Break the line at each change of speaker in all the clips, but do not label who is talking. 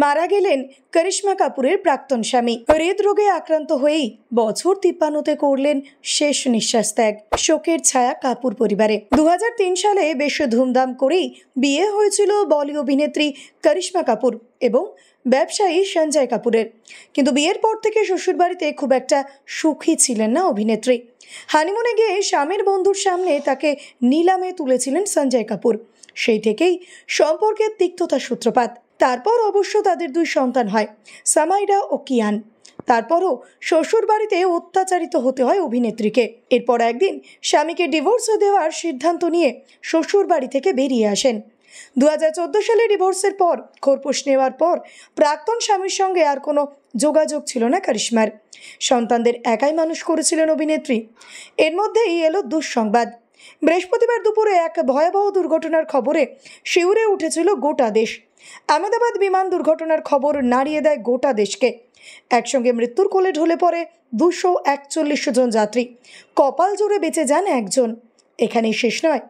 মারা গেলেন করিশ্মা কাপুরের প্রাক্তন স্বামী। হৃদরোগে আক্রান্ত হয়েই বছর 53-তে করলেন শেষ নিঃশ্বাস ত্যাগ। শোকের ছায়া কাপুর পরিবারে। 2003 সালে বেশ ধুমধাম করেই বিয়ে হয়েছিল বলি অভিনেত্রী করিশ্মা কাপুর এবং ব্যবসায়ী সঞ্জয় কাপুরের। কিন্তু বিয়ের পর থেকে শ্বশুরবাড়িতে খুব একটা সুখী ছিলেন না অভিনেত্রী। হানিমুনে গিয়ে স্বামীর বন্ধুর সামনে তাকে নিলামে তুলেছিলেন সঞ্জয় কাপুর। সেই থেকেই সম্পর্কের তিক্ততার সূত্রপাত। তারপর অবশ্য তাদের 2 সন্তান হয়, সামাইরা ও কিয়ান। তারপরও শ্বশুরবাড়িতে অত্যাচারিত হতে হয় অভিনেত্রীকে। এরপর একদিন স্বামীকে ডিভোর্স দেওয়ার সিদ্ধান্ত নিয়ে শ্বশুরবাড়ি থেকে বেরিয়ে আসেন। 2014 সালে ডিভোর্সের পর খোরপোশ নেওয়ার পর প্রাক্তন স্বামীর সঙ্গে আর কোনো যোগাযোগ ছিল না করিশ্মার। সন্তানদের একাই মানুষ করেছিলেন অভিনেত্রী। এর মধ্যেই এলো দুঃসংবাদ। বৃহস্পতিবার দুপুরে এক ভয়াবহ দুর্ঘটনার খবরে শিউরে উঠেছিল গোটা দেশ। আহমেদাবাদ বিমান দুর্ঘটনার খবর নাড়িয়ে দেয় গোটা দেশকে। একসঙ্গে মৃত্যুর কোলে ঢলে পড়ে 241 জন যাত্রী। কপাল জোরে বেঁচে যান একজন। এখানেই শেষ নয়,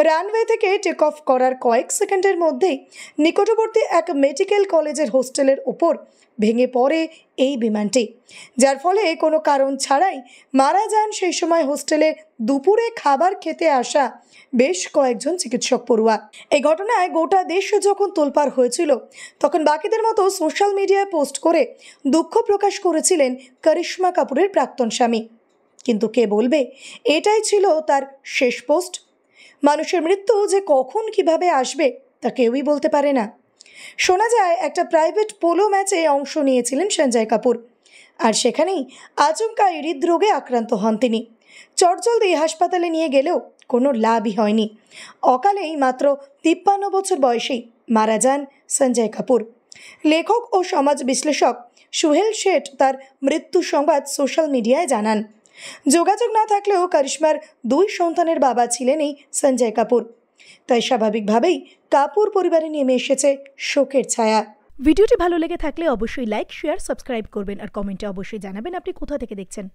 রানওয়ে থেকে টেক অফ করার কয়েক সেকেন্ডের মধ্যেই নিকটবর্তী এক মেডিকেল কলেজের হোস্টেলের ওপর ভেঙে পড়ে এই বিমানটি, যার ফলে কোনো কারণ ছাড়াই মারা যান সেই সময় হোস্টেলে দুপুরে খাবার খেতে আসা বেশ কয়েকজন চিকিৎসক পড়ুয়া। এই ঘটনায় গোটা দেশ যখন তোলপাড় হয়েছিল, তখন বাকিদের মতো সোশ্যাল মিডিয়ায় পোস্ট করে দুঃখ প্রকাশ করেছিলেন করিশ্মা কাপুরের প্রাক্তন স্বামী। কিন্তু কে বলবে এটাই ছিল তার শেষ পোস্ট? মানুষের মৃত্যু যে কখন কিভাবে আসবে তা কেউই বলতে পারে না। শোনা যায় একটা প্রাইভেট পোলো ম্যাচে অংশ নিয়েছিলেন সঞ্জয় কাপুর, আর সেখানেই আচমকা হৃদরোগে আক্রান্ত হন তিনি। চটজলদি হাসপাতালে নিয়ে গেলেও কোনো লাভই হয়নি। অকালেই মাত্র 53 বছর বয়সেই মারা যান সঞ্জয় কাপুর। লেখক ও সমাজ বিশ্লেষক সুহেল শেঠ তার মৃত্যু সংবাদ সোশ্যাল মিডিয়ায় জানান। যোগাযোগ না থাকলেও করিশ্মার 2 সন্তানের বাবা ছিলেন এই সঞ্জয় কাপুর। তাই স্বাভাবিকভাবেই কাপুর পরিবারে নেমে এসেছে শোকের ছায়া।
ভিডিওটি ভালো লেগে থাকলে অবশ্যই লাইক, শেয়ার, সাবস্ক্রাইব করবেন আর কমেন্টে অবশ্যই জানাবেন আপনি কোথা থেকে দেখছেন।